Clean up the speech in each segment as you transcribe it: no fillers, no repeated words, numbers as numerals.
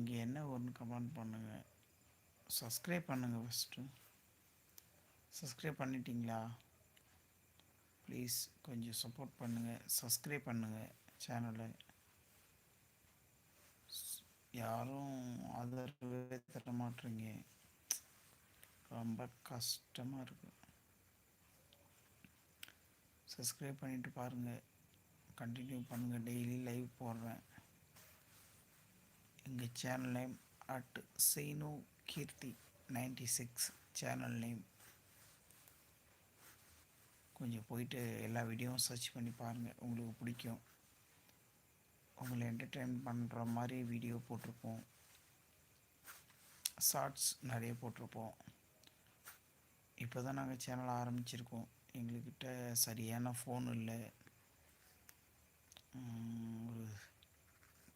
நீங்கள் என்ன ஒன்று கமெண்ட் பண்ணுங்கள். சப்ஸ்கிரைப் பண்ணுங்கள். ஃபஸ்ட்டு சப்ஸ்கிரைப் பண்ணிட்டீங்களா? ப்ளீஸ் கொஞ்சம் சப்போர்ட் பண்ணுங்கள், சப்ஸ்கிரைப் பண்ணுங்கள் சேனலை. யாரும் ஆதரவே தர மாட்டேறீங்க, ரொம்ப கஷ்டமாக இருக்குது. சப்ஸ்கிரைப் பண்ணிவிட்டு பாருங்கள், கண்டினியூ பண்ணுங்கள். டெய்லி லைவ் போடுறேன். எங்கள் சேனல் நேம் @சீனு கீர்த்தி 96 சேனல் நேம். கொஞ்சம் போயிட்டு எல்லா வீடியோவும் சர்ச் பண்ணி பாருங்கள், உங்களுக்கு பிடிக்கும். உங்களை என்டர்டெயின் பண்ணுற மாதிரி வீடியோ போட்டிருப்போம். ஷார்ட்ஸ் நிறைய போட்டிருப்போம். இப்போ தான் நாங்கள் சேனல் ஆரம்பிச்சிருக்கோம். எங்கள்கிட்ட சரியான ஃபோன் இல்லை, ஒரு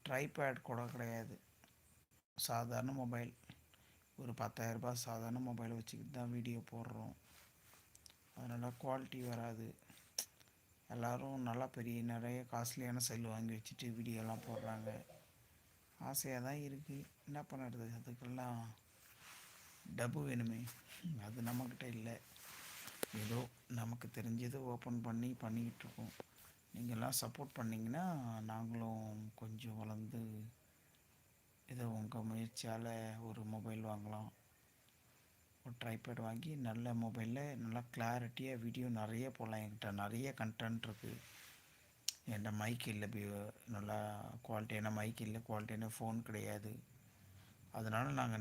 ட்ரைபேட் கூட கிடையாது. சாதாரண மொபைல், ஒரு 10,000 சாதாரண மொபைலை வச்சுக்கிட்டு தான் வீடியோ போடுறோம். அதனால் குவாலிட்டி வராது. எல்லோரும் நல்லா நிறைய காஸ்ட்லியான செல் வாங்கி வச்சுட்டு வீடியோலாம் போடுறாங்க. ஆசையாக தான் இருக்குது, என்ன பண்ணுறது, அதுக்கெல்லாம் டப்பு வேணுமே. அது நம்மக்கிட்ட இல்லை. ஏதோ நமக்கு தெரிஞ்சது ஓப்பன் பண்ணிக்கிட்டுருக்கோம். நீங்கள்லாம் சப்போர்ட் பண்ணிங்கன்னா நாங்களும் கொஞ்சம் வளர்ந்து ஏதோ உங்கள் முயற்சியால் ஒரு மொபைல் வாங்கலாம். ஒரு ட்ரைபேட் வாங்கி நல்ல மொபைலில் நல்லா கிளாரிட்டியாக வீடியோ நிறைய போடலாம். என்கிட்ட நிறைய கண்டென்ட் இருக்குது. என்கிட்ட மைக் இல்லை, நல்லா குவாலிட்டியான மைக் இல்லை, குவாலிட்டியான ஃபோன் கிடையாது. அதனால் நாங்கள்